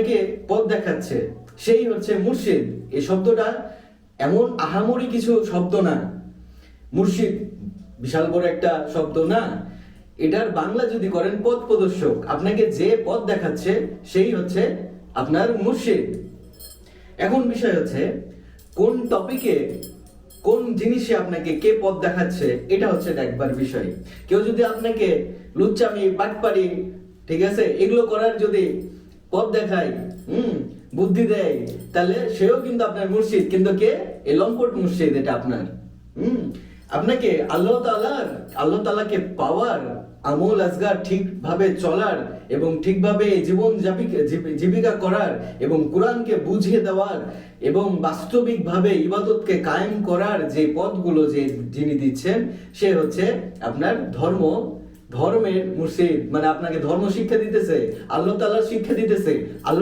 আপনাকে পথ দেখাচ্ছে সেই হচ্ছে মুর্শিদ। এই শব্দটা এমন আহামরি কিছু শব্দ না, মুর্শিদ বিশাল বড় একটা শব্দ না, এটার বাংলা যদি করেন পথ প্রদর্শক। আপনাকে যে পথ দেখাচ্ছে সেই হচ্ছে আপনার মুর্শিদ। এখন বিষয় হচ্ছে কোন টপিকে কোন জিনিসে আপনাকে কে পথ দেখাচ্ছে, এটা হচ্ছে দেখবার বিষয়। কেউ যদি আপনাকে লুচ্চামি বাটপারি, ঠিক আছে, এগুলো করার যদি পথ দেখায়, বুদ্ধি দেয়, তাহলে সেও কিন্তু আপনার মুর্শিদ। কিন্তু কে? এই লম্পট মুর্শিদ এটা আপনার। আপনাকে আল্লাহ তাআলাকে পাওয়ার, আমল আজগার ঠিকভাবে চলার এবং ঠিকভাবে জীবন জীবিকা করার এবং কোরআনকে বুঝিয়ে দেওয়ার এবং বাস্তবিকভাবে ইবাদতকে কায়েম করার যে পথগুলো যে যিনি দিচ্ছেন, সে হচ্ছে আপনার ধর্মের মুর্শিদ। মানে আপনাকে ধর্ম শিক্ষা দিতেছে, আল্লাহ তাআলার শিক্ষা দিতেছে। আল্লাহ